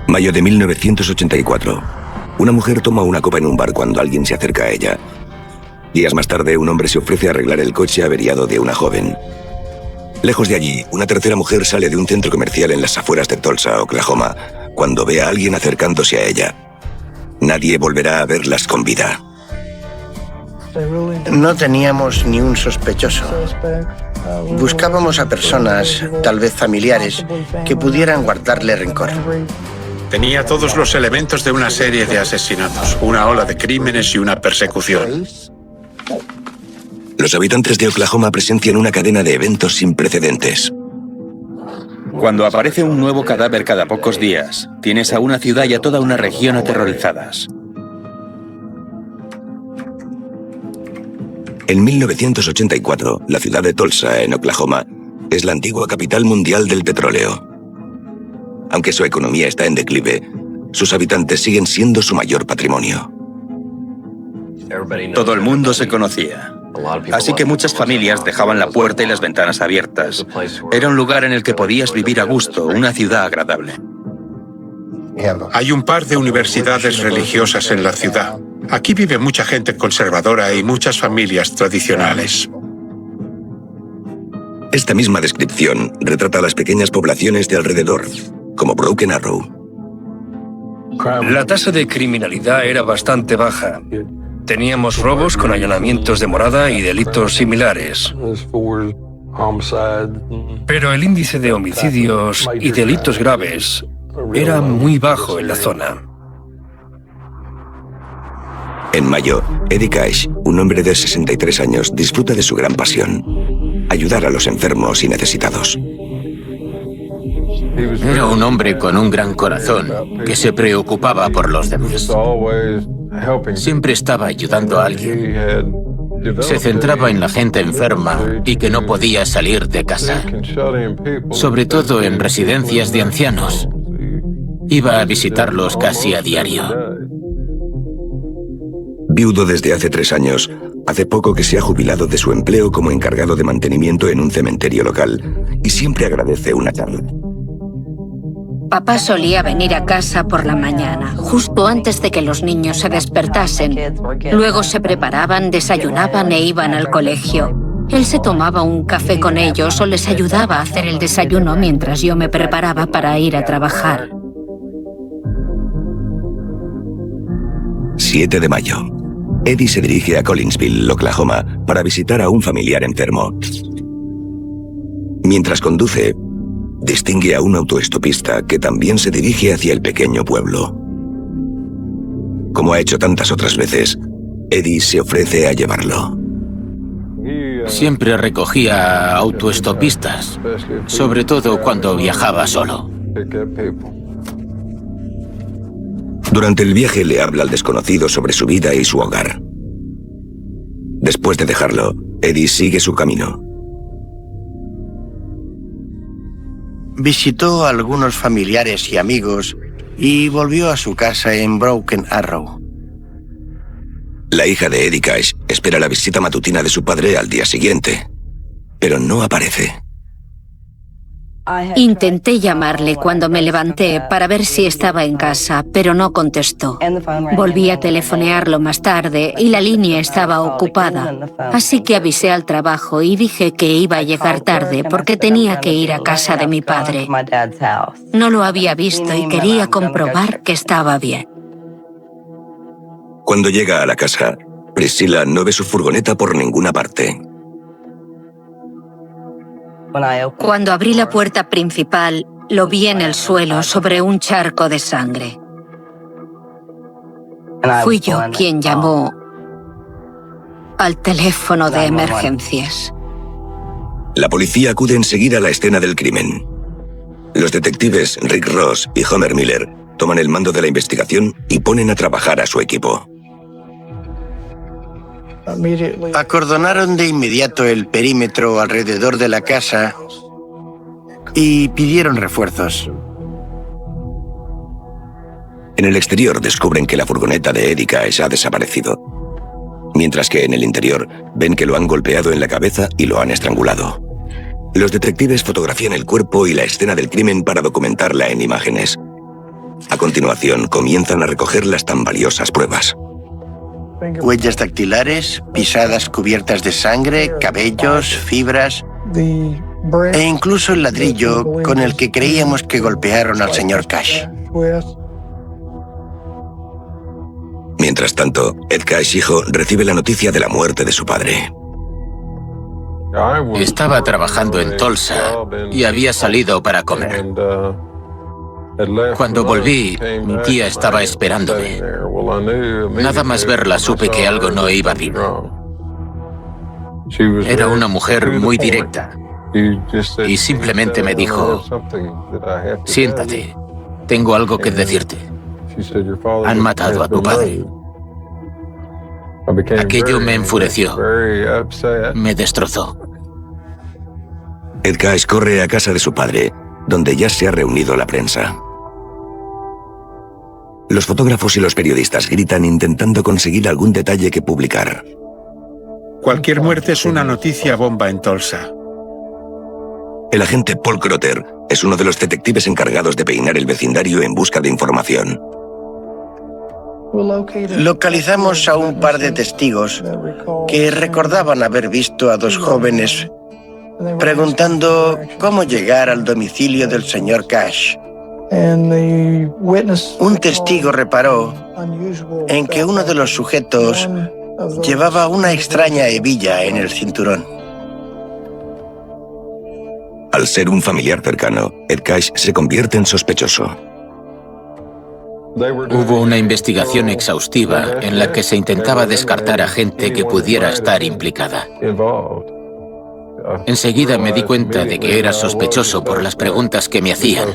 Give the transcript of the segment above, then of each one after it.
Mayo de 1984. Una mujer toma una copa en un bar cuando alguien se acerca a ella. Días más tarde, un hombre se ofrece a arreglar el coche averiado de una joven. Lejos de allí, una tercera mujer sale de un centro comercial en las afueras de Tulsa, Oklahoma, cuando ve a alguien acercándose a ella. Nadie volverá a verlas con vida. No teníamos ni un sospechoso. Buscábamos a personas, tal vez familiares, que pudieran guardarle rencor. Tenía todos los elementos de una serie de asesinatos, una ola de crímenes y una persecución. Los habitantes de Oklahoma presencian una cadena de eventos sin precedentes. Cuando aparece un nuevo cadáver cada pocos días, tienes a una ciudad y a toda una región aterrorizadas. En 1984, la ciudad de Tulsa, en Oklahoma, es la antigua capital mundial del petróleo. Aunque su economía está en declive, sus habitantes siguen siendo su mayor patrimonio. Todo el mundo se conocía. Así que muchas familias dejaban la puerta y las ventanas abiertas. Era un lugar en el que podías vivir a gusto, una ciudad agradable. Hay un par de universidades religiosas en la ciudad. Aquí vive mucha gente conservadora y muchas familias tradicionales. Esta misma descripción retrata las pequeñas poblaciones de alrededor, como Broken Arrow. La tasa de criminalidad era bastante baja. Teníamos robos con allanamientos de morada y delitos similares. Pero el índice de homicidios y delitos graves era muy bajo en la zona. En mayo, Eddie Cash, un hombre de 63 años, disfruta de su gran pasión: ayudar a los enfermos y necesitados. Era un hombre con un gran corazón que se preocupaba por los demás. Siempre estaba ayudando a alguien. Se centraba en la gente enferma y que no podía salir de casa, sobre todo en residencias de ancianos. Iba a visitarlos casi a diario. Viudo desde hace 3 años, hace poco que se ha jubilado de su empleo como encargado de mantenimiento en un cementerio local y siempre agradece una charla. Papá solía venir a casa por la mañana, justo antes de que los niños se despertasen. Luego se preparaban, desayunaban e iban al colegio. Él se tomaba un café con ellos o les ayudaba a hacer el desayuno mientras yo me preparaba para ir a trabajar. 7 de mayo. Eddie se dirige a Collinsville, Oklahoma, para visitar a un familiar enfermo. Mientras conduce, distingue a un autoestopista que también se dirige hacia el pequeño pueblo. Como ha hecho tantas otras veces, Eddie se ofrece a llevarlo. Siempre recogía autoestopistas, sobre todo cuando viajaba solo. Durante el viaje le habla al desconocido sobre su vida y su hogar. Después de dejarlo, Eddie sigue su camino. Visitó a algunos familiares y amigos y volvió a su casa en Broken Arrow. La hija de Eddie Cash espera la visita matutina de su padre al día siguiente, pero no aparece. Intenté llamarle cuando me levanté para ver si estaba en casa, pero no contestó. Volví a telefonearlo más tarde y la línea estaba ocupada. Así que avisé al trabajo y dije que iba a llegar tarde porque tenía que ir a casa de mi padre. No lo había visto y quería comprobar que estaba bien. Cuando llega a la casa, Priscilla no ve su furgoneta por ninguna parte. Cuando abrí la puerta principal, lo vi en el suelo sobre un charco de sangre. Fui yo quien llamó al teléfono de emergencias. La policía acude enseguida a la escena del crimen. Los detectives Rick Ross y Homer Miller toman el mando de la investigación y ponen a trabajar a su equipo. Acordonaron de inmediato el perímetro alrededor de la casa y pidieron refuerzos. En el exterior descubren que la furgoneta de Eddie Cash ha desaparecido, mientras que en el interior ven que lo han golpeado en la cabeza y lo han estrangulado. Los detectives fotografían el cuerpo y la escena del crimen para documentarla en imágenes. A continuación, comienzan a recoger las tan valiosas pruebas. Huellas dactilares, pisadas cubiertas de sangre, cabellos, fibras e incluso el ladrillo con el que creíamos que golpearon al señor Cash. Mientras tanto, Ed Cash, hijo, recibe la noticia de la muerte de su padre. Estaba trabajando en Tulsa y había salido para comer. Cuando volví, mi tía estaba esperándome. Nada más verla supe que algo no iba bien. Era una mujer muy directa y simplemente me dijo: siéntate, tengo algo que decirte. Han matado a tu padre. Aquello me enfureció. Me destrozó. Ed Cash corre a casa de su padre, donde ya se ha reunido la prensa. Los fotógrafos y los periodistas gritan intentando conseguir algún detalle que publicar. Cualquier muerte es una noticia bomba en Tulsa. El agente Paul Crotter es uno de los detectives encargados de peinar el vecindario en busca de información. Localizamos a un par de testigos que recordaban haber visto a dos jóvenes preguntando cómo llegar al domicilio del señor Cash. Un testigo reparó en que uno de los sujetos llevaba una extraña hebilla en el cinturón. Al ser un familiar cercano, Ed Cash se convierte en sospechoso. Hubo una investigación exhaustiva en la que se intentaba descartar a gente que pudiera estar implicada. Enseguida me di cuenta de que era sospechoso por las preguntas que me hacían.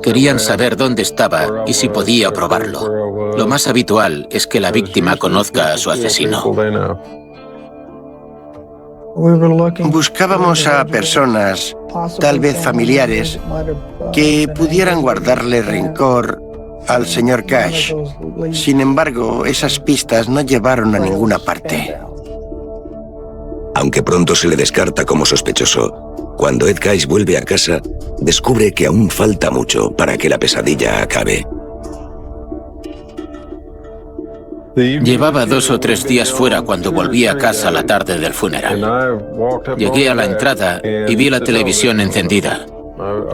Querían saber dónde estaba y si podía probarlo. Lo más habitual es que la víctima conozca a su asesino. Buscábamos a personas, tal vez familiares, que pudieran guardarle rencor al señor Cash. Sin embargo, esas pistas no llevaron a ninguna parte. Aunque pronto se le descarta como sospechoso, cuando Ed Cash vuelve a casa, descubre que aún falta mucho para que la pesadilla acabe. Llevaba 2 o 3 días fuera cuando volví a casa la tarde del funeral. Llegué a la entrada y vi la televisión encendida,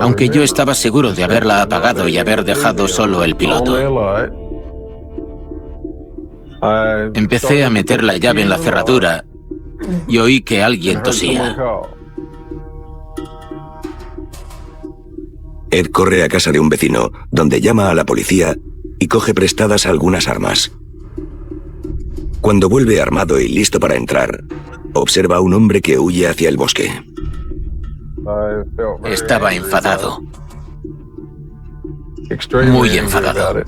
aunque yo estaba seguro de haberla apagado y haber dejado solo el piloto. Empecé a meter la llave en la cerradura y oí que alguien tosía. Ed corre a casa de un vecino, donde llama a la policía y coge prestadas algunas armas. Cuando vuelve armado y listo para entrar, observa a un hombre que huye hacia el bosque. Estaba enfadado. Muy enfadado.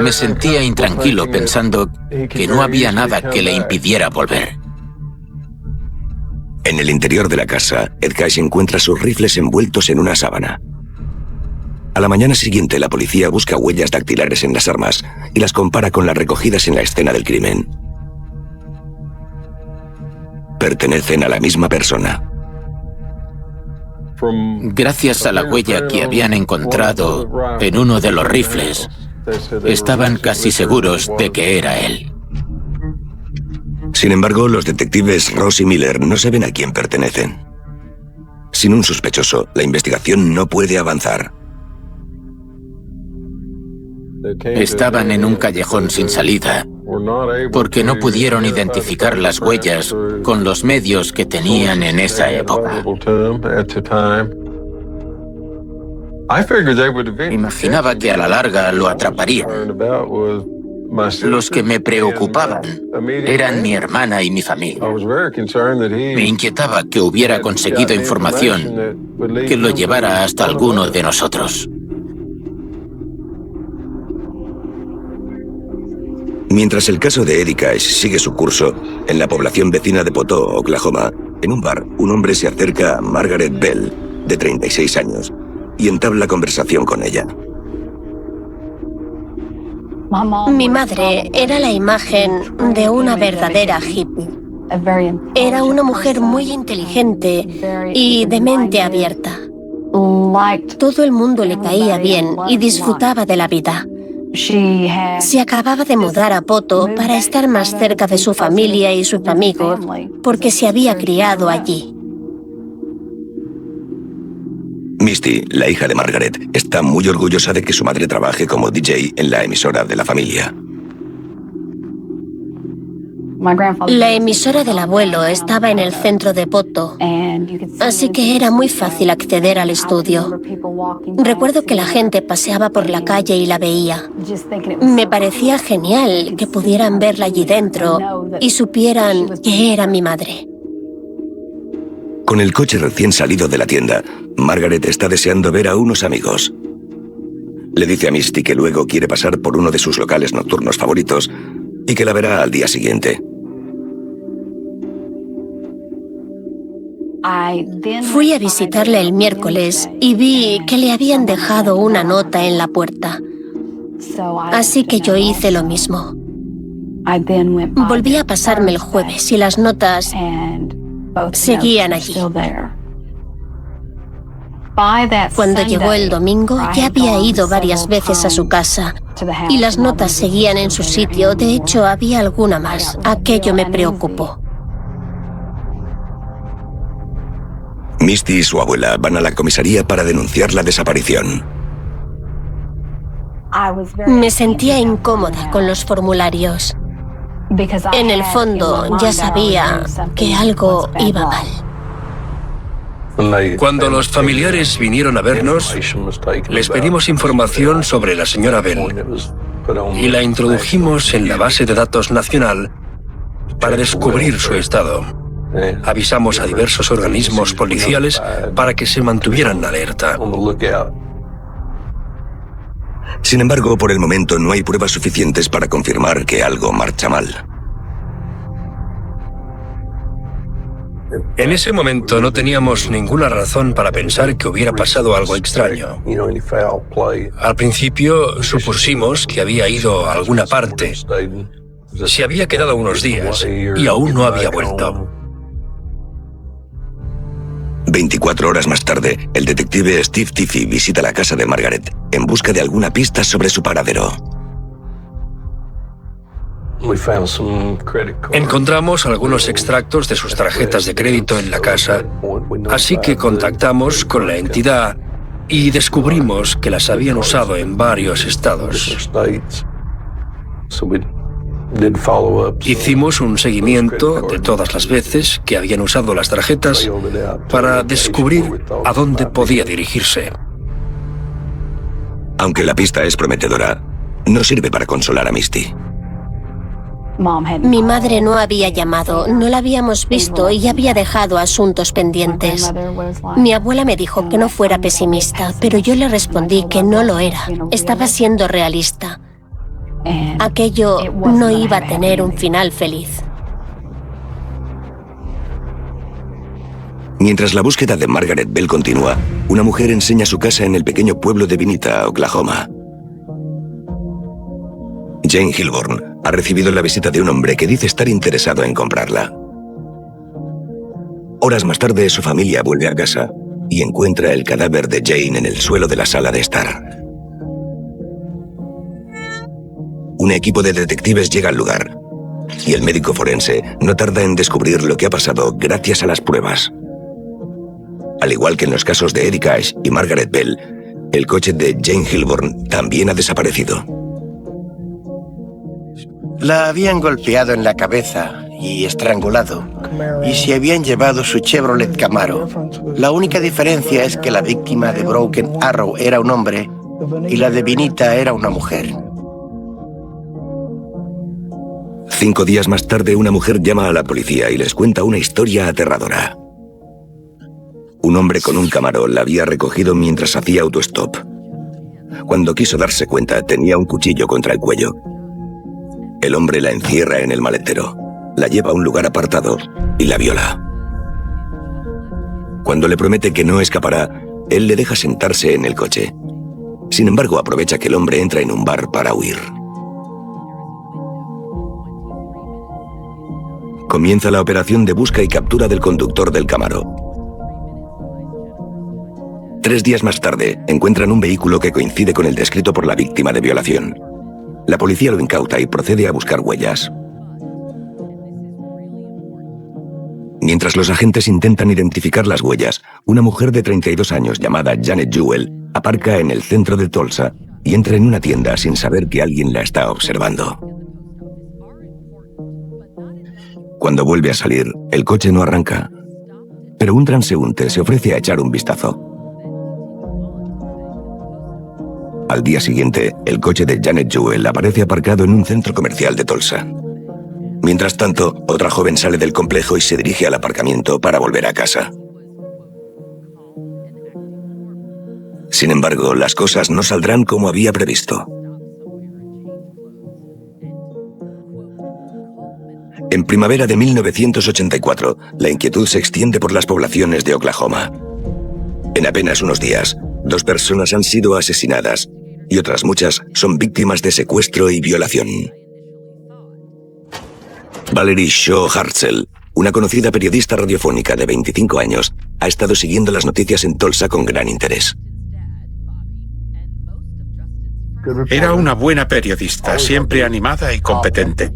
Me sentía intranquilo pensando que no había nada que le impidiera volver. En el interior de la casa, Ed Cash encuentra sus rifles envueltos en una sábana. A la mañana siguiente, la policía busca huellas dactilares en las armas y las compara con las recogidas en la escena del crimen. Pertenecen a la misma persona. Gracias a la huella que habían encontrado en uno de los rifles, estaban casi seguros de que era él. Sin embargo, los detectives Ross y Miller no saben a quién pertenecen. Sin un sospechoso, la investigación no puede avanzar. Estaban en un callejón sin salida, porque no pudieron identificar las huellas con los medios que tenían en esa época. Imaginaba que a la larga lo atraparían. Los que me preocupaban eran mi hermana y mi familia. Me inquietaba que hubiera conseguido información que lo llevara hasta alguno de nosotros. Mientras el caso de Eddie Cash sigue su curso, en la población vecina de Poteau, Oklahoma, en un bar, un hombre se acerca a Margaret Bell, de 36 años, y entabla conversación con ella. Mi madre era la imagen de una verdadera hippie. Era una mujer muy inteligente y de mente abierta. Todo el mundo le caía bien y disfrutaba de la vida. Se acababa de mudar a Poto para estar más cerca de su familia y sus amigos, porque se había criado allí. Misty, la hija de Margaret, está muy orgullosa de que su madre trabaje como DJ en la emisora de la familia. La emisora del abuelo estaba en el centro de Poto, así que era muy fácil acceder al estudio. Recuerdo que la gente paseaba por la calle y la veía. Me parecía genial que pudieran verla allí dentro y supieran que era mi madre. Con el coche recién salido de la tienda, Margaret está deseando ver a unos amigos. Le dice a Misty que luego quiere pasar por uno de sus locales nocturnos favoritos y que la verá al día siguiente. Fui a visitarle el miércoles y vi que le habían dejado una nota en la puerta. Así que yo hice lo mismo. Volví a pasarme el jueves y las notas seguían allí. Cuando llegó el domingo, ya había ido varias veces a su casa y las notas seguían en su sitio. De hecho, había alguna más. Aquello me preocupó. Misty y su abuela van a la comisaría para denunciar la desaparición. Me sentía incómoda con los formularios. En el fondo, ya sabía que algo iba mal. Cuando los familiares vinieron a vernos, les pedimos información sobre la señora Bell y la introdujimos en la base de datos nacional para descubrir su estado. Avisamos a diversos organismos policiales para que se mantuvieran alerta. Sin embargo, por el momento no hay pruebas suficientes para confirmar que algo marcha mal. En ese momento no teníamos ninguna razón para pensar que hubiera pasado algo extraño. Al principio supusimos que había ido a alguna parte. Se había quedado unos días y aún no había vuelto. 24 horas más tarde, el detective Steve Tiffy visita la casa de Margaret en busca de alguna pista sobre su paradero. Encontramos algunos extractos de sus tarjetas de crédito en la casa, así que contactamos con la entidad y descubrimos que las habían usado en varios estados. Hicimos un seguimiento de todas las veces que habían usado las tarjetas para descubrir a dónde podía dirigirse. Aunque la pista es prometedora, no sirve para consolar a Misty. Mi madre no había llamado, no la habíamos visto y había dejado asuntos pendientes. Mi abuela me dijo que no fuera pesimista, pero yo le respondí que no lo era. Estaba siendo realista. Aquello no iba a tener un final feliz. Mientras la búsqueda de Margaret Bell continúa, una mujer enseña su casa en el pequeño pueblo de Vinita, Oklahoma. Jane Hilborn ha recibido la visita de un hombre que dice estar interesado en comprarla. Horas más tarde, su familia vuelve a casa y encuentra el cadáver de Jane en el suelo de la sala de estar. Un equipo de detectives llega al lugar y el médico forense no tarda en descubrir lo que ha pasado gracias a las pruebas. Al igual que en los casos de Eddie Cash y Margaret Bell, el coche de Jane Hilborn también ha desaparecido. La habían golpeado en la cabeza y estrangulado, y se habían llevado su Chevrolet Camaro. La única diferencia es que la víctima de Broken Arrow era un hombre y la de Vinita era una mujer. 5 días más tarde, una mujer llama a la policía y les cuenta una historia aterradora. Un hombre con un Camaro la había recogido mientras hacía autostop. Cuando quiso darse cuenta, tenía un cuchillo contra el cuello. El hombre la encierra en el maletero, la lleva a un lugar apartado y la viola. Cuando le promete que no escapará, él le deja sentarse en el coche. Sin embargo, aprovecha que el hombre entra en un bar para huir. Comienza la operación de busca y captura del conductor del Camaro. 3 días más tarde, encuentran un vehículo que coincide con el descrito por la víctima de violación. La policía lo incauta y procede a buscar huellas. Mientras los agentes intentan identificar las huellas, una mujer de 32 años llamada Janet Jewell aparca en el centro de Tulsa y entra en una tienda sin saber que alguien la está observando. Cuando vuelve a salir, el coche no arranca, pero un transeúnte se ofrece a echar un vistazo. Al día siguiente, el coche de Janet Jewell aparece aparcado en un centro comercial de Tulsa. Mientras tanto, otra joven sale del complejo y se dirige al aparcamiento para volver a casa. Sin embargo, las cosas no saldrán como había previsto. En primavera de 1984, la inquietud se extiende por las poblaciones de Oklahoma. En apenas unos días, 2 personas han sido asesinadas y otras muchas son víctimas de secuestro y violación. Valerie Shaw Hartzell, una conocida periodista radiofónica de 25 años, ha estado siguiendo las noticias en Tulsa con gran interés. Era una buena periodista, siempre animada y competente.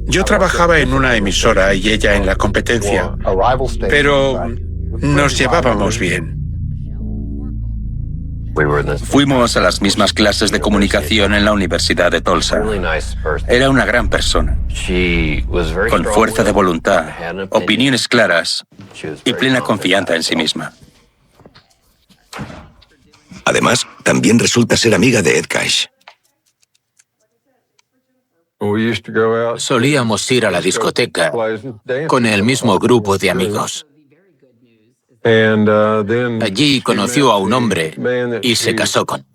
Yo trabajaba en una emisora y ella en la competencia, pero nos llevábamos bien. Fuimos a las mismas clases de comunicación en la Universidad de Tulsa. Era una gran persona, con fuerza de voluntad, opiniones claras y plena confianza en sí misma. Además, también resulta ser amiga de Ed Cash. Solíamos ir a la discoteca con el mismo grupo de amigos. Allí conoció a un hombre y se casó con.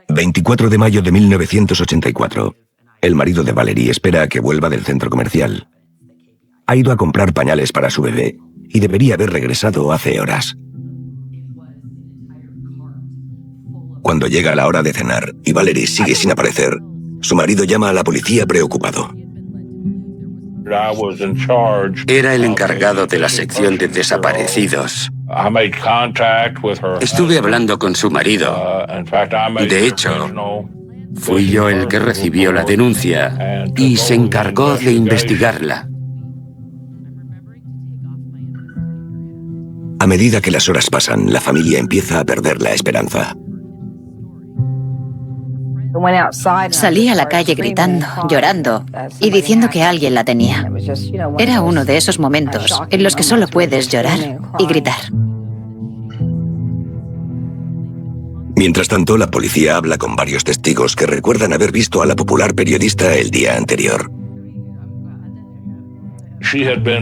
24 de mayo de 1984. El marido de Valerie espera a que vuelva del centro comercial. Ha ido a comprar pañales para su bebé y debería haber regresado hace horas. Cuando llega la hora de cenar y Valerie sigue sin aparecer, su marido llama a la policía preocupado. Era el encargado de la sección de desaparecidos. Estuve hablando con su marido. De hecho, fui yo el que recibió la denuncia y se encargó de investigarla. A medida que las horas pasan, la familia empieza a perder la esperanza. Salí a la calle gritando, llorando y diciendo que alguien la tenía. Era uno de esos momentos en los que solo puedes llorar y gritar. Mientras tanto, la policía habla con varios testigos que recuerdan haber visto a la popular periodista el día anterior.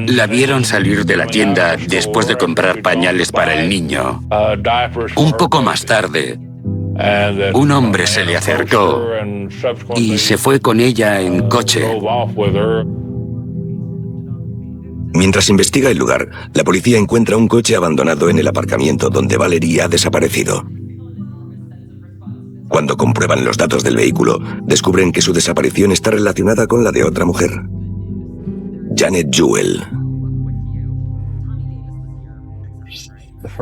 La vieron salir de la tienda después de comprar pañales para el niño. Un poco más tarde, un hombre se le acercó y se fue con ella en coche. Mientras investiga el lugar, la policía encuentra un coche abandonado en el aparcamiento donde Valerie ha desaparecido. Cuando comprueban los datos del vehículo, descubren que su desaparición está relacionada con la de otra mujer, Janet Jewell.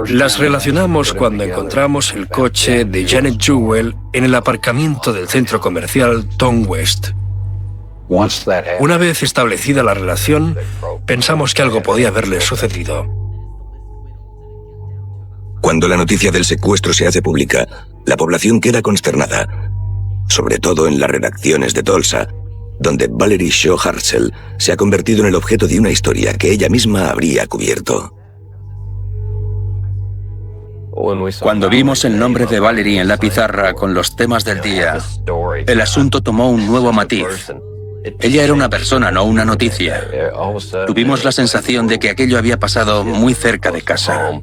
Las relacionamos cuando encontramos el coche de Janet Jewell en el aparcamiento del centro comercial Tom West. Una vez establecida la relación, pensamos que algo podía haberle sucedido. Cuando la noticia del secuestro se hace pública, la población queda consternada, sobre todo en las redacciones de Tulsa, donde Valerie Shaw Hartzell se ha convertido en el objeto de una historia que ella misma habría cubierto. Cuando vimos el nombre de Valerie en la pizarra con los temas del día, el asunto tomó un nuevo matiz. Ella era una persona, no una noticia. Tuvimos la sensación de que aquello había pasado muy cerca de casa.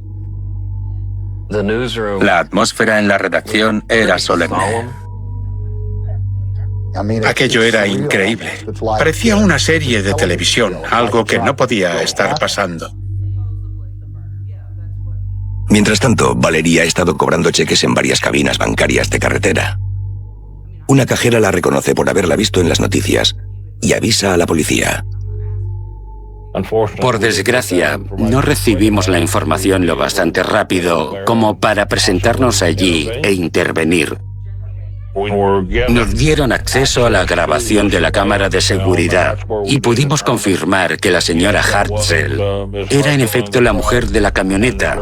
La atmósfera en la redacción era solemne. Aquello era increíble. Parecía una serie de televisión, algo que no podía estar pasando. Mientras tanto, Valerie ha estado cobrando cheques en varias cabinas bancarias de carretera. Una cajera la reconoce por haberla visto en las noticias y avisa a la policía. Por desgracia, no recibimos la información lo bastante rápido como para presentarnos allí e intervenir. Nos dieron acceso a la grabación de la cámara de seguridad y pudimos confirmar que la señora Hartzell era en efecto la mujer de la camioneta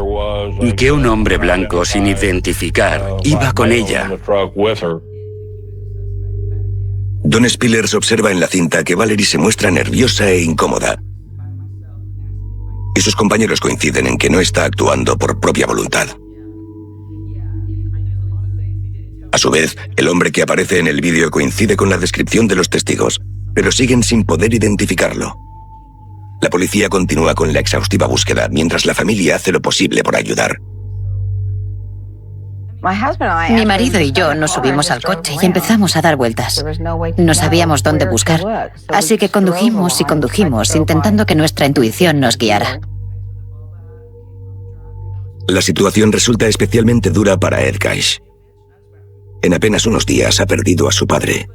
y que un hombre blanco sin identificar iba con ella. Don Spillers observa en la cinta que Valerie se muestra nerviosa e incómoda. Y sus compañeros coinciden en que no está actuando por propia voluntad. A su vez, el hombre que aparece en el vídeo coincide con la descripción de los testigos, pero siguen sin poder identificarlo. La policía continúa con la exhaustiva búsqueda, mientras la familia hace lo posible por ayudar. Mi marido y yo nos subimos al coche y empezamos a dar vueltas. No sabíamos dónde buscar, así que condujimos y condujimos, intentando que nuestra intuición nos guiara. La situación resulta especialmente dura para Ed Cash. En apenas unos días ha perdido a su padre.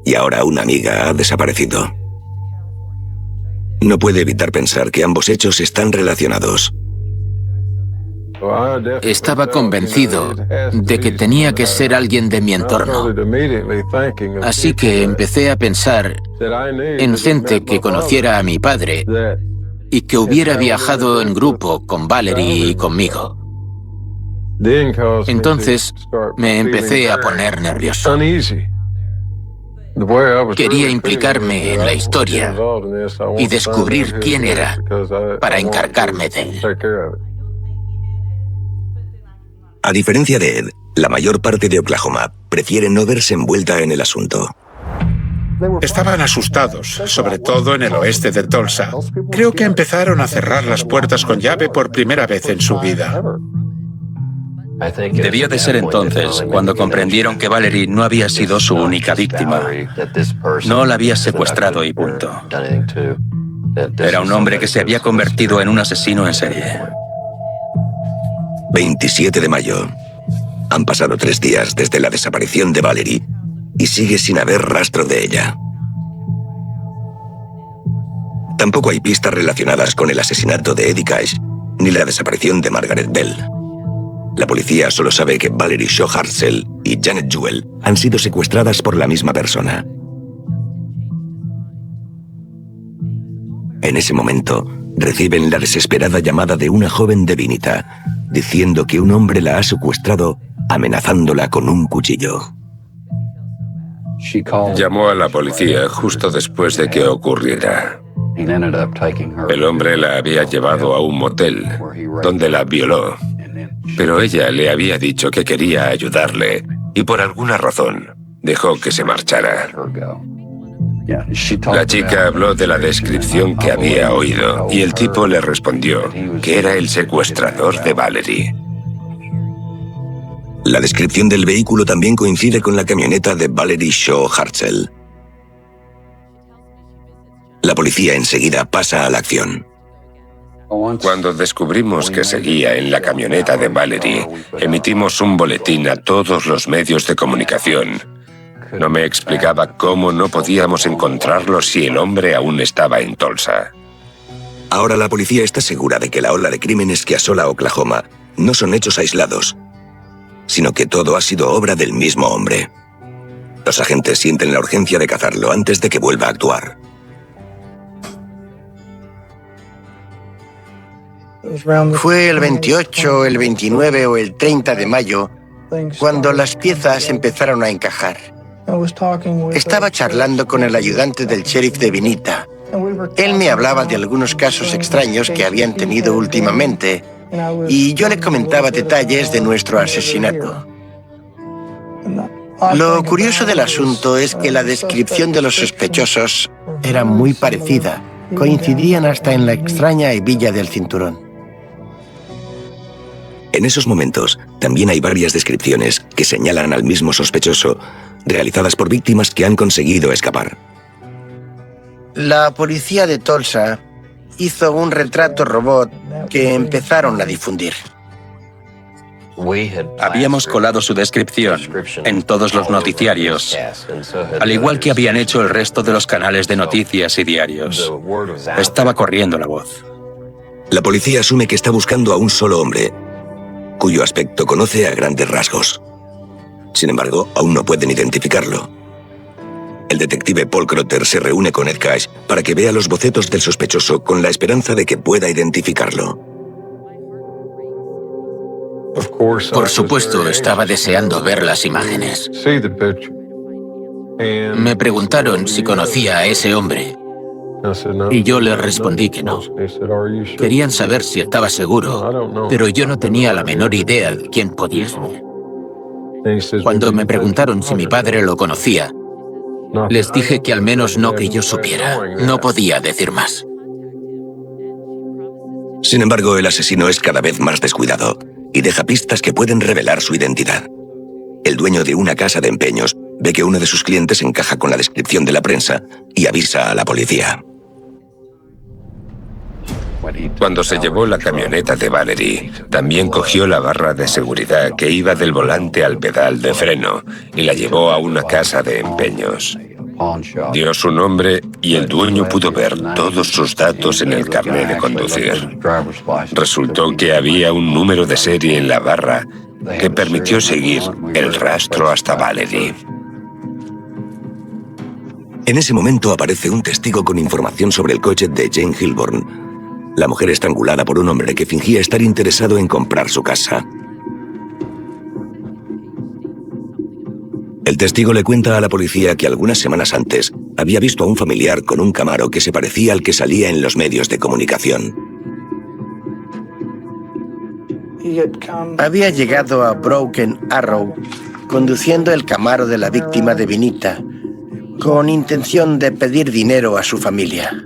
Y ahora una amiga ha desaparecido. No puede evitar pensar que ambos hechos están relacionados. Estaba convencido de que tenía que ser alguien de mi entorno. Así que empecé a pensar en gente que conociera a mi padre y que hubiera viajado en grupo con Valerie y conmigo. Entonces me empecé a poner nervioso. Quería implicarme en la historia y descubrir quién era para encargarme de él. A diferencia de Ed, la mayor parte de Oklahoma prefiere no verse envuelta en el asunto. Estaban asustados, sobre todo en el oeste de Tulsa. Creo que empezaron a cerrar las puertas con llave por primera vez en su vida. Debió de ser entonces cuando comprendieron que Valerie no había sido su única víctima. No la había secuestrado y punto. Era un hombre que se había convertido en un asesino en serie. 27 de mayo. Han pasado 3 días desde la desaparición de Valerie y sigue sin haber rastro de ella. Tampoco hay pistas relacionadas con el asesinato de Eddie Cash ni la desaparición de Margaret Bell. La policía solo sabe que Valerie Shaw Hartzell y Janet Jewell han sido secuestradas por la misma persona. En ese momento, reciben la desesperada llamada de una joven de Vinita, diciendo que un hombre la ha secuestrado, amenazándola con un cuchillo. Llamó a la policía justo después de que ocurriera. El hombre la había llevado a un motel, donde la violó. Pero ella le había dicho que quería ayudarle y por alguna razón dejó que se marchara. La chica habló de la descripción que había oído y el tipo le respondió que era el secuestrador de Valerie. La descripción del vehículo también coincide con la camioneta de Valerie Shaw Hartzell. La policía enseguida pasa a la acción. Cuando descubrimos que seguía en la camioneta de Valerie, emitimos un boletín a todos los medios de comunicación. No me explicaba cómo no podíamos encontrarlo si el hombre aún estaba en Tulsa. Ahora la policía está segura de que la ola de crímenes que asola Oklahoma no son hechos aislados, sino que todo ha sido obra del mismo hombre. Los agentes sienten la urgencia de cazarlo antes de que vuelva a actuar. Fue el 28, el 29 o el 30 de mayo cuando las piezas empezaron a encajar. Estaba charlando con el ayudante del sheriff de Vinita. Él me hablaba de algunos casos extraños que habían tenido últimamente y yo le comentaba detalles de nuestro asesinato. Lo curioso del asunto es que la descripción de los sospechosos era muy parecida. Coincidían hasta en la extraña hebilla del cinturón. En esos momentos, también hay varias descripciones que señalan al mismo sospechoso, realizadas por víctimas que han conseguido escapar. La policía de Tulsa hizo un retrato robot que empezaron a difundir. Habíamos colado su descripción en todos los noticiarios, al igual que habían hecho el resto de los canales de noticias y diarios. Estaba corriendo la voz. La policía asume que está buscando a un solo hombre, cuyo aspecto conoce a grandes rasgos. Sin embargo, aún no pueden identificarlo. El detective Paul Crotter se reúne con Ed Cash para que vea los bocetos del sospechoso con la esperanza de que pueda identificarlo. Por supuesto, estaba deseando ver las imágenes. Me preguntaron si conocía a ese hombre y yo les respondí que no. Querían saber si estaba seguro, pero yo no tenía la menor idea de quién podía ser. Cuando me preguntaron si mi padre lo conocía, les dije que al menos no que yo supiera. No podía decir más. Sin embargo, el asesino es cada vez más descuidado y deja pistas que pueden revelar su identidad. El dueño de una casa de empeños ve que uno de sus clientes encaja con la descripción de la prensa y avisa a la policía. Cuando se llevó la camioneta de Valerie, también cogió la barra de seguridad que iba del volante al pedal de freno y la llevó a una casa de empeños. Dio su nombre y el dueño pudo ver todos sus datos en el carnet de conducir. Resultó que había un número de serie en la barra que permitió seguir el rastro hasta Valerie. En ese momento aparece un testigo con información sobre el coche de Jane Hilborn, la mujer estrangulada por un hombre que fingía estar interesado en comprar su casa. El testigo le cuenta a la policía que algunas semanas antes había visto a un familiar con un Camaro que se parecía al que salía en los medios de comunicación. Había llegado a Broken Arrow conduciendo el Camaro de la víctima de Vinita, con intención de pedir dinero a su familia.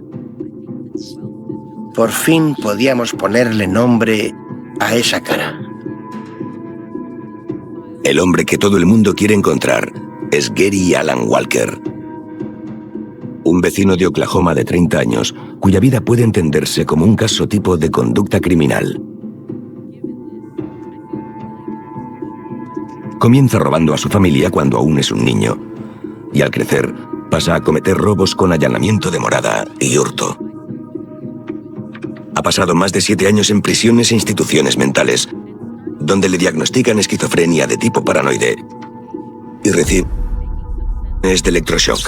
Por fin podíamos ponerle nombre a esa cara. El hombre que todo el mundo quiere encontrar es Gary Alan Walker, un vecino de Oklahoma de 30 años, cuya vida puede entenderse como un caso tipo de conducta criminal. Comienza robando a su familia cuando aún es un niño, y al crecer pasa a cometer robos con allanamiento de morada y hurto. Ha pasado más de 7 años en prisiones e instituciones mentales, donde le diagnostican esquizofrenia de tipo paranoide y recibe de electroshock.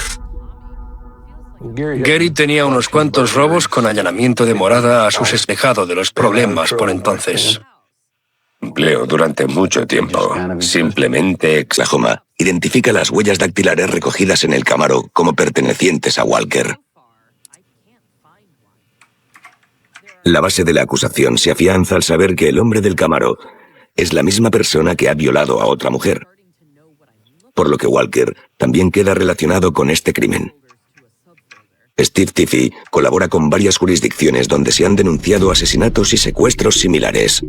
Gary tenía unos cuantos robos con allanamiento de morada a su despejado de los problemas por entonces. Empleo durante mucho tiempo. Simplemente Oklahoma identifica las huellas dactilares recogidas en el Camaro como pertenecientes a Walker. La base de la acusación se afianza al saber que el hombre del Camaro es la misma persona que ha violado a otra mujer, por lo que Walker también queda relacionado con este crimen. Steve Tiffy colabora con varias jurisdicciones donde se han denunciado asesinatos y secuestros similares.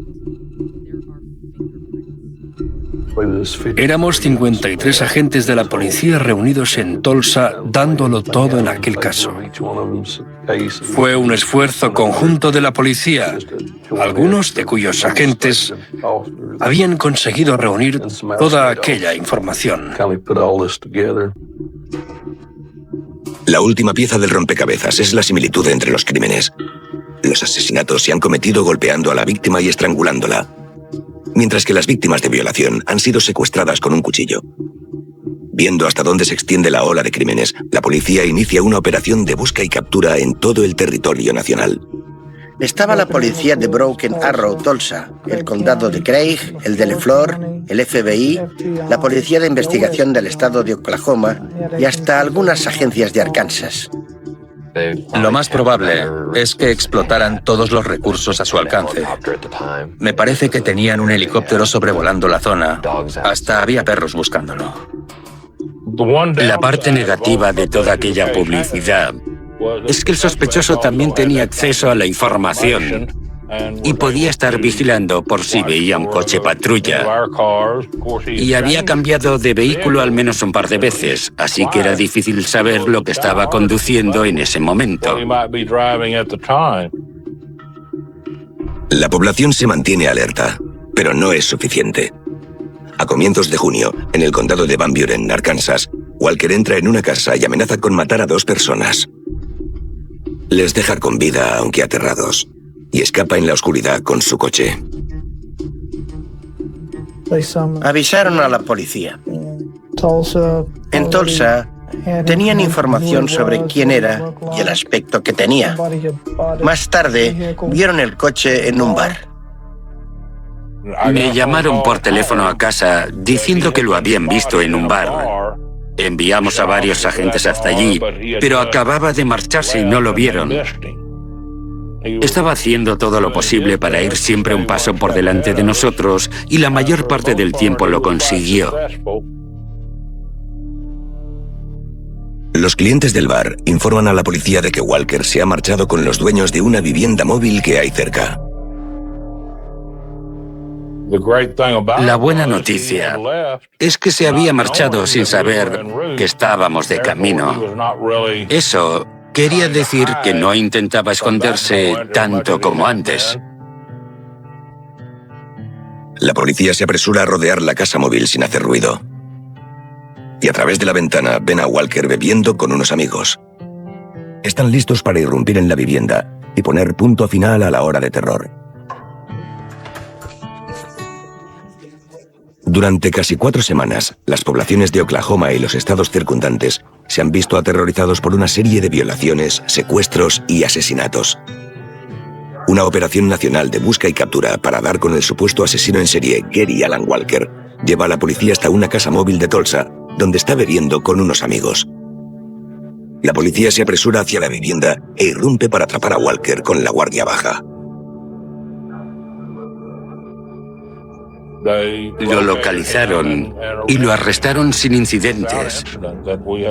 Éramos 53 agentes de la policía reunidos en Tulsa dándolo todo en aquel caso. Fue un esfuerzo conjunto de la policía, algunos de cuyos agentes habían conseguido reunir toda aquella información. La última pieza del rompecabezas es la similitud entre los crímenes. Los asesinatos se han cometido golpeando a la víctima y estrangulándola, mientras que las víctimas de violación han sido secuestradas con un cuchillo. Viendo hasta dónde se extiende la ola de crímenes, la policía inicia una operación de busca y captura en todo el territorio nacional. Estaba la policía de Broken Arrow, Tulsa, el condado de Craig, el de LeFlore, el FBI, la policía de investigación del estado de Oklahoma y hasta algunas agencias de Arkansas. Lo más probable es que explotaran todos los recursos a su alcance. Me parece que tenían un helicóptero sobrevolando la zona. Hasta había perros buscándolo. La parte negativa de toda aquella publicidad es que el sospechoso también tenía acceso a la información y podía estar vigilando por si veía un coche patrulla. Y había cambiado de vehículo al menos un par de veces, así que era difícil saber lo que estaba conduciendo en ese momento. La población se mantiene alerta, Pero no es suficiente. A comienzos de junio, en el condado de Van Buren, Arkansas, Walker entra en una casa y amenaza con matar a 2 personas. Les deja con vida, aunque aterrados, y escapa en la oscuridad con su coche. Avisaron a la policía. En Tulsa, tenían información sobre quién era y el aspecto que tenía. Más tarde, vieron el coche en un bar. Me llamaron por teléfono a casa diciendo que lo habían visto en un bar. Enviamos a varios agentes hasta allí, pero acababa de marcharse y no lo vieron. Estaba haciendo todo lo posible para ir siempre un paso por delante de nosotros y la mayor parte del tiempo lo consiguió. Los clientes del bar informan a la policía de que Walker se ha marchado con los dueños de una vivienda móvil que hay cerca. La buena noticia es que se había marchado sin saber que estábamos de camino. Eso quería decir que no intentaba esconderse tanto como antes. La policía se apresura a rodear la casa móvil sin hacer ruido. Y a través de la ventana ven a Walker bebiendo con unos amigos. Están listos para irrumpir en la vivienda y poner punto final a la hora de terror. Durante casi 4 semanas, las poblaciones de Oklahoma y los estados circundantes se han visto aterrorizados por una serie de violaciones, secuestros y asesinatos. Una operación nacional de busca y captura para dar con el supuesto asesino en serie, Gary Alan Walker, lleva a la policía hasta una casa móvil de Tulsa, donde está bebiendo con unos amigos. La policía se apresura hacia la vivienda e irrumpe para atrapar a Walker con la guardia baja. Lo localizaron y lo arrestaron sin incidentes.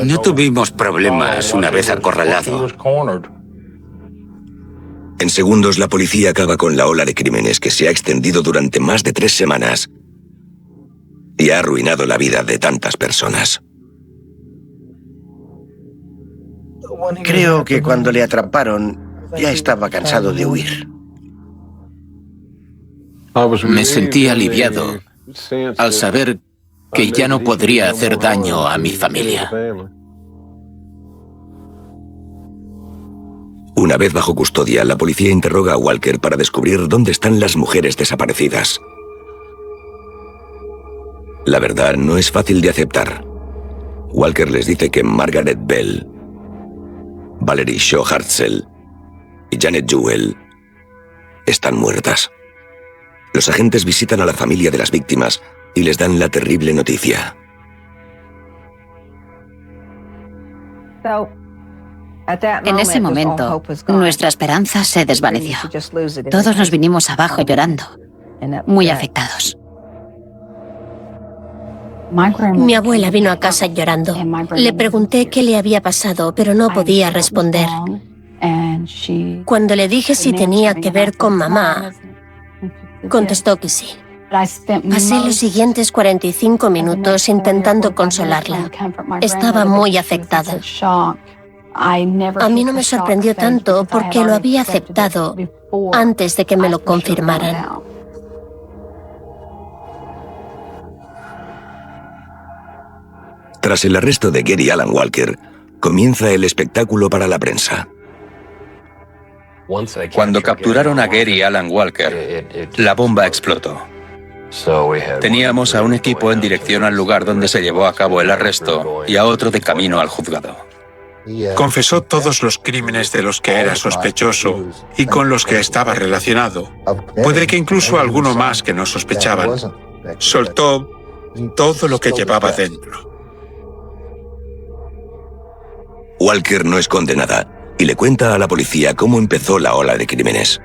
No tuvimos problemas una vez acorralado. En segundos, la policía acaba con la ola de crímenes que se ha extendido durante más de 3 semanas y ha arruinado la vida de tantas personas. Creo que cuando le atraparon, ya estaba cansado de huir. Me sentí aliviado al saber que ya no podría hacer daño a mi familia. Una vez bajo custodia, la policía interroga a Walker para descubrir dónde están las mujeres desaparecidas. La verdad no es fácil de aceptar. Walker les dice que Margaret Bell, Valerie Shaw Hartzell y Janet Jewell están muertas. Los agentes visitan a la familia de las víctimas y les dan la terrible noticia. En ese momento, nuestra esperanza se desvaneció. Todos nos vinimos abajo llorando, muy afectados. Mi abuela vino a casa llorando. Le pregunté qué le había pasado, pero no podía responder. Cuando le dije si tenía que ver con mamá, contestó que sí. Pasé los siguientes 45 minutos intentando consolarla. Estaba muy afectada. A mí no me sorprendió tanto porque lo había aceptado antes de que me lo confirmaran. Tras el arresto de Gary Alan Walker, comienza el espectáculo para la prensa. Cuando capturaron a Gary Alan Walker, la bomba explotó. Teníamos a un equipo en dirección al lugar donde se llevó a cabo el arresto y a otro de camino al juzgado. Confesó todos los crímenes de los que era sospechoso y con los que estaba relacionado. Puede que incluso alguno más que no sospechaban. Soltó todo lo que llevaba dentro. Walker no esconde nada y le cuenta a la policía cómo empezó la ola de crímenes.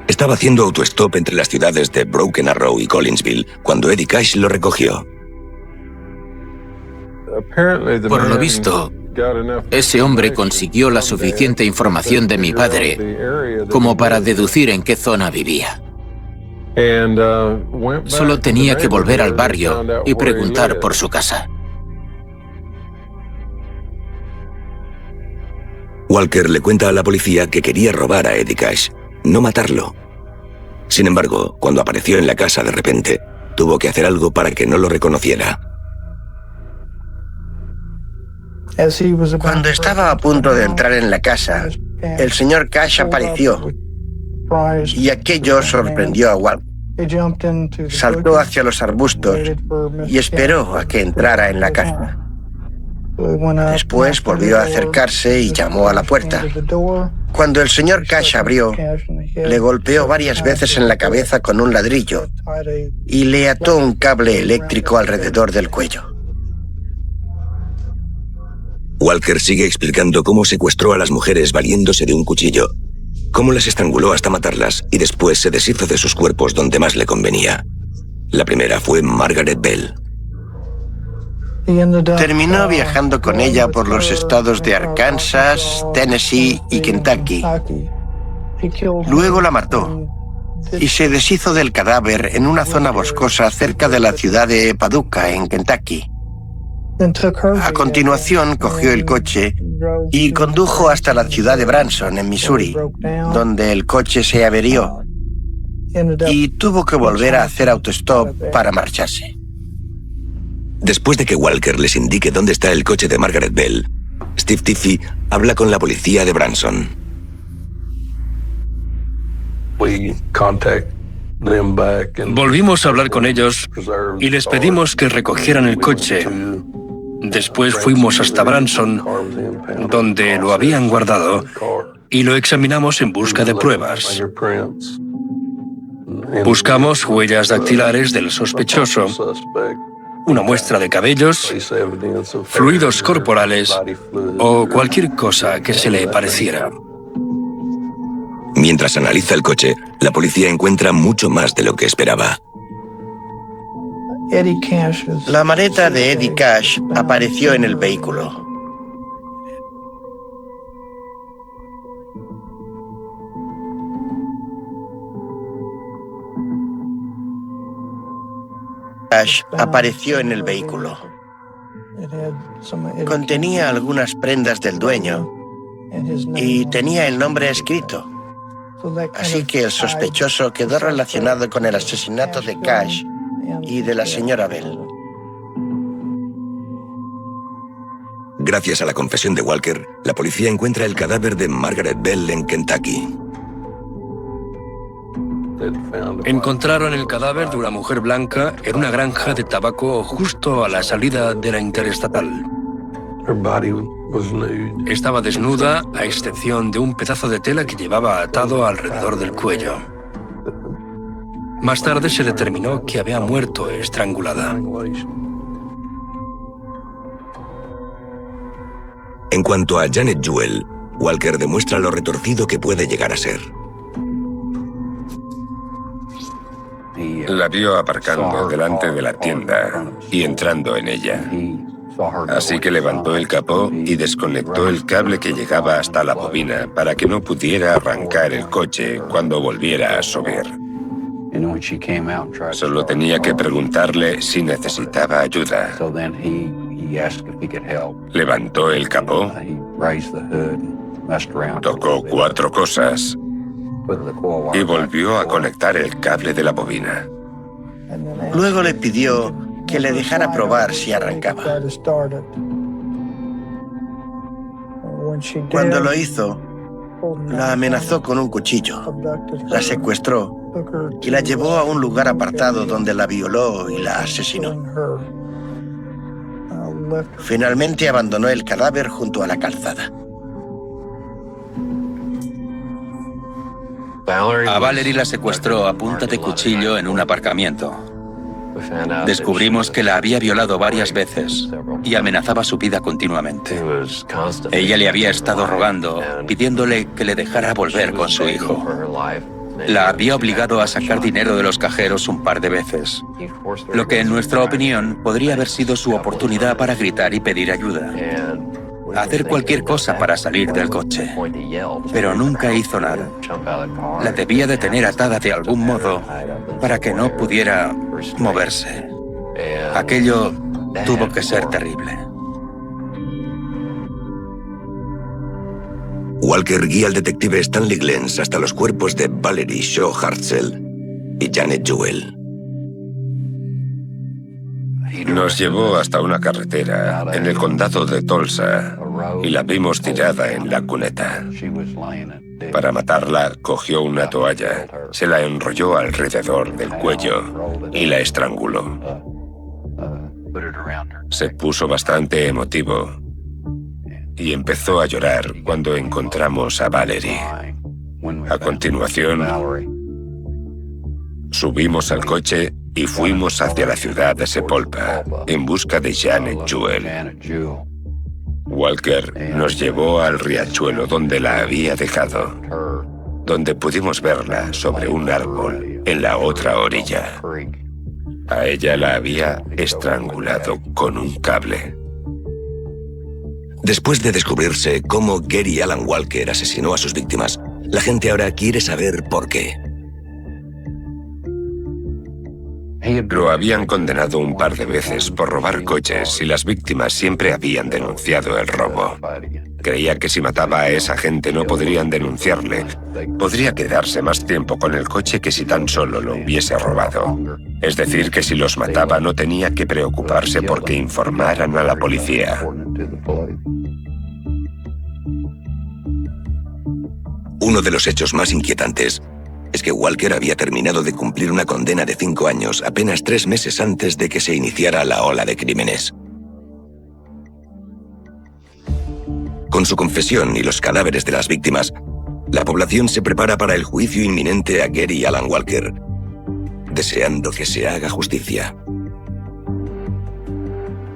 Estaba haciendo autostop entre las ciudades de Broken Arrow y Collinsville cuando Eddie Cash lo recogió. Por lo visto, ese hombre consiguió la suficiente información de mi padre como para deducir en qué zona vivía. Solo tenía que volver al barrio y preguntar por su casa. Walker le cuenta a la policía que quería robar a Eddie Cash, no matarlo. Sin embargo, cuando apareció en la casa de repente, tuvo que hacer algo para que no lo reconociera. Cuando estaba a punto de entrar en la casa, el señor Cash apareció y aquello sorprendió a Walt. Saltó hacia los arbustos y esperó a que entrara en la casa. Después volvió a acercarse y llamó a la puerta. Cuando el señor Cash abrió, le golpeó varias veces en la cabeza con un ladrillo y le ató un cable eléctrico alrededor del cuello. Walker sigue explicando cómo secuestró a las mujeres valiéndose de un cuchillo, cómo las estranguló hasta matarlas y después se deshizo de sus cuerpos donde más le convenía. La primera fue Margaret Bell. Terminó viajando con ella por los estados de Arkansas, Tennessee y Kentucky. Luego la mató y se deshizo del cadáver en una zona boscosa cerca de la ciudad de Paducah, en Kentucky. A continuación, cogió el coche y condujo hasta la ciudad de Branson, en Missouri, donde el coche se averió y tuvo que volver a hacer autostop para marcharse. Después de que Walker les indique dónde está el coche de Margaret Bell, Steve Tiffy habla con la policía de Branson. Volvimos a hablar con ellos y les pedimos que recogieran el coche. Después fuimos hasta Branson, donde lo habían guardado, y lo examinamos en busca de pruebas. Buscamos huellas dactilares del sospechoso, una muestra de cabellos, fluidos corporales o cualquier cosa que se le pareciera. Mientras analiza el coche, la policía encuentra mucho más de lo que esperaba. La maleta de Eddie Cash apareció en el vehículo. Cash apareció en el vehículo. Contenía algunas prendas del dueño y tenía el nombre escrito. Así que el sospechoso quedó relacionado con el asesinato de Cash y de la señora Bell. Gracias a la confesión de Walker, la policía encuentra el cadáver de Margaret Bell en Kentucky. Encontraron el cadáver de una mujer blanca en una granja de tabaco justo a la salida de la interestatal. Estaba desnuda, a excepción de un pedazo de tela que llevaba atado alrededor del cuello. Más tarde se determinó que había muerto estrangulada. En cuanto a Janet Jewell, Walker demuestra lo retorcido que puede llegar a ser. La vio aparcando delante de la tienda y entrando en ella. Así que levantó el capó y desconectó el cable que llegaba hasta la bobina para que no pudiera arrancar el coche cuando volviera a subir. Solo tenía que preguntarle si necesitaba ayuda. Levantó el capó, tocó 4 cosas y volvió a conectar el cable de la bobina. Luego le pidió que le dejara probar si arrancaba. Cuando lo hizo, la amenazó con un cuchillo, la secuestró y la llevó a un lugar apartado donde la violó y la asesinó. Finalmente abandonó el cadáver junto a la calzada. A Valerie la secuestró a punta de cuchillo en un aparcamiento. Descubrimos que la había violado varias veces y amenazaba su vida continuamente. Ella le había estado rogando, pidiéndole que le dejara volver con su hijo. La había obligado a sacar dinero de los cajeros un par de veces, lo que en nuestra opinión podría haber sido su oportunidad para gritar y pedir ayuda. Hacer cualquier cosa para salir del coche, pero nunca hizo nada. La debía de tener atada de algún modo para que no pudiera moverse. Aquello tuvo que ser terrible. Walker guía al detective Stanley Glentz hasta los cuerpos de Valerie Shaw Hartzell y Janet Jewell. Nos llevó hasta una carretera en el condado de Tulsa y la vimos tirada en la cuneta. Para matarla, cogió una toalla, se la enrolló alrededor del cuello y la estranguló. Se puso bastante emotivo y empezó a llorar cuando encontramos a Valerie. A continuación, subimos al coche y fuimos hacia la ciudad de Sepulpa en busca de Janet Jewell. Walker nos llevó al riachuelo donde la había dejado, donde pudimos verla sobre un árbol en la otra orilla. A ella la había estrangulado con un cable. Después de descubrirse cómo Gary Alan Walker asesinó a sus víctimas, la gente ahora quiere saber por qué. Lo habían condenado un par de veces por robar coches y las víctimas siempre habían denunciado el robo. Creía que si mataba a esa gente no podrían denunciarle. Podría quedarse más tiempo con el coche que si tan solo lo hubiese robado. Es decir, que si los mataba no tenía que preocuparse porque informaran a la policía. Uno de los hechos más inquietantes es que Walker había terminado de cumplir una condena de 5 años apenas 3 meses antes de que se iniciara la ola de crímenes. Con su confesión y los cadáveres de las víctimas, la población se prepara para el juicio inminente a Gary Alan Walker, deseando que se haga justicia.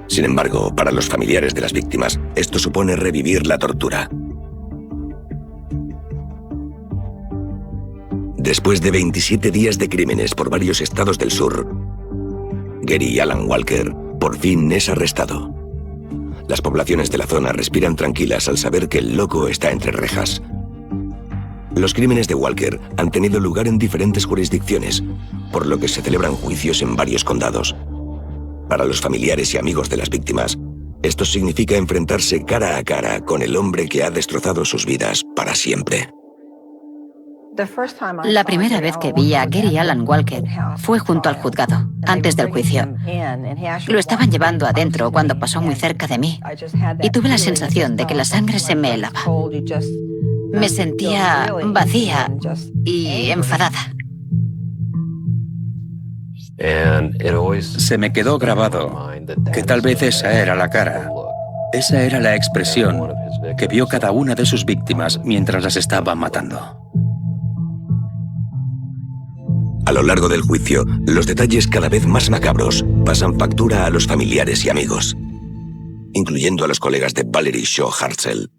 Sin embargo, para los familiares de las víctimas, esto supone revivir la tortura. Después de 27 días de crímenes por varios estados del sur, Gary Alan Walker por fin es arrestado. Las poblaciones de la zona respiran tranquilas al saber que el loco está entre rejas. Los crímenes de Walker han tenido lugar en diferentes jurisdicciones, por lo que se celebran juicios en varios condados. Para los familiares y amigos de las víctimas, esto significa enfrentarse cara a cara con el hombre que ha destrozado sus vidas para siempre. La primera vez que vi a Gary Alan Walker fue junto al juzgado, antes del juicio. Lo estaban llevando adentro cuando pasó muy cerca de mí y tuve la sensación de que la sangre se me helaba. Me sentía vacía y enfadada. Se me quedó grabado que tal vez esa era la cara. Esa era la expresión que vio cada una de sus víctimas mientras las estaban matando. A lo largo del juicio, los detalles cada vez más macabros pasan factura a los familiares y amigos, incluyendo a los colegas de Valerie Shaw Hartzell.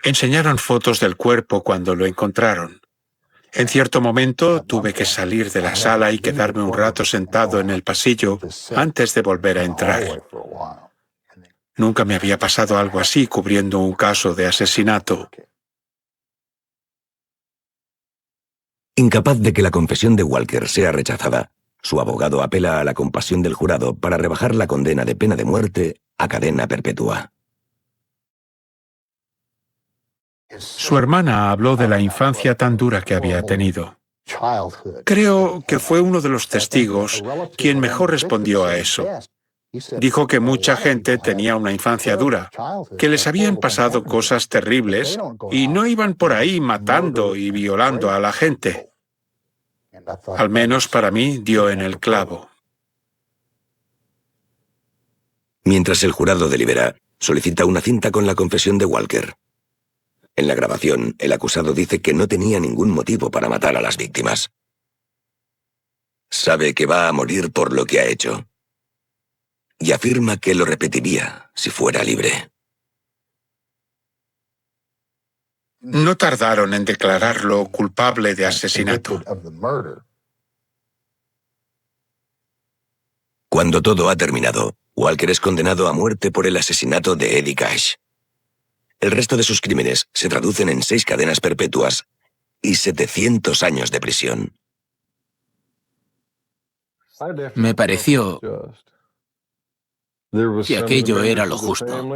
Enseñaron fotos del cuerpo cuando lo encontraron. En cierto momento tuve que salir de la sala y quedarme un rato sentado en el pasillo antes de volver a entrar. Nunca me había pasado algo así cubriendo un caso de asesinato. Incapaz de que la confesión de Walker sea rechazada, su abogado apela a la compasión del jurado para rebajar la condena de pena de muerte a cadena perpetua. Su hermana habló de la infancia tan dura que había tenido. Creo que fue uno de los testigos quien mejor respondió a eso. Dijo que mucha gente tenía una infancia dura, que les habían pasado cosas terribles y no iban por ahí matando y violando a la gente. Al menos para mí dio en el clavo. Mientras el jurado delibera, solicita una cinta con la confesión de Walker. En la grabación, el acusado dice que no tenía ningún motivo para matar a las víctimas. Sabe que va a morir por lo que ha hecho. Y afirma que lo repetiría si fuera libre. No tardaron en declararlo culpable de asesinato. Cuando todo ha terminado, Walker es condenado a muerte por el asesinato de Eddie Cash. El resto de sus crímenes se traducen en 6 cadenas perpetuas y 700 años de prisión. Me pareció que aquello era lo justo.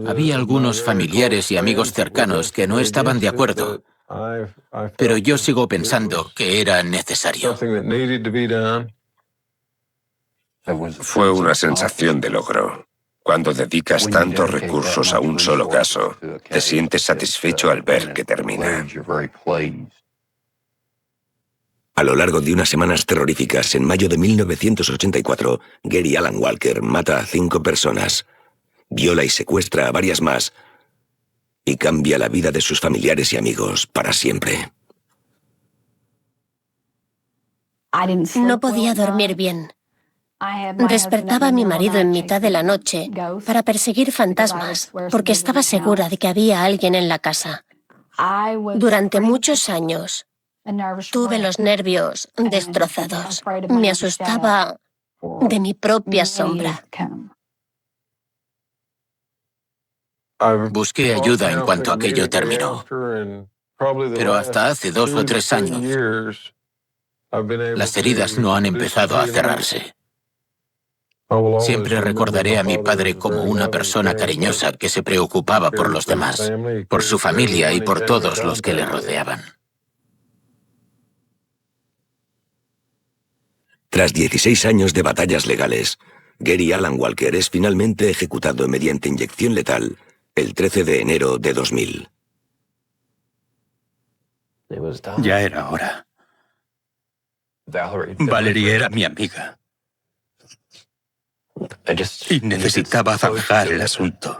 Había algunos familiares y amigos cercanos que no estaban de acuerdo, Pero yo sigo pensando que era necesario. Fue una sensación de logro. Cuando dedicas tantos recursos a un solo caso, te sientes satisfecho al ver que termina. A lo largo de unas semanas terroríficas, en mayo de 1984, Gary Alan Walker mata a 5 personas, viola y secuestra a varias más y cambia la vida de sus familiares y amigos para siempre. No podía dormir bien. Despertaba a mi marido en mitad de la noche para perseguir fantasmas, porque estaba segura de que había alguien en la casa. Durante muchos años tuve los nervios destrozados. Me asustaba de mi propia sombra. Busqué ayuda en cuanto aquello terminó. Pero hasta hace 2 o 3 años, las heridas no han empezado a cerrarse. Siempre recordaré a mi padre como una persona cariñosa que se preocupaba por los demás, por su familia y por todos los que le rodeaban. Tras 16 años de batallas legales, Gary Alan Walker es finalmente ejecutado mediante inyección letal el 13 de enero de 2000. Ya era hora. Valerie era mi amiga. Y necesitaba zanjar el asunto.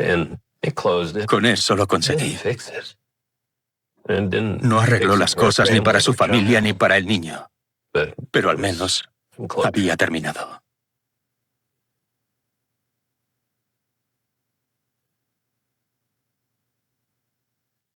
Con eso lo conseguí. No arregló las cosas ni para su familia ni para el niño. Pero al menos había terminado.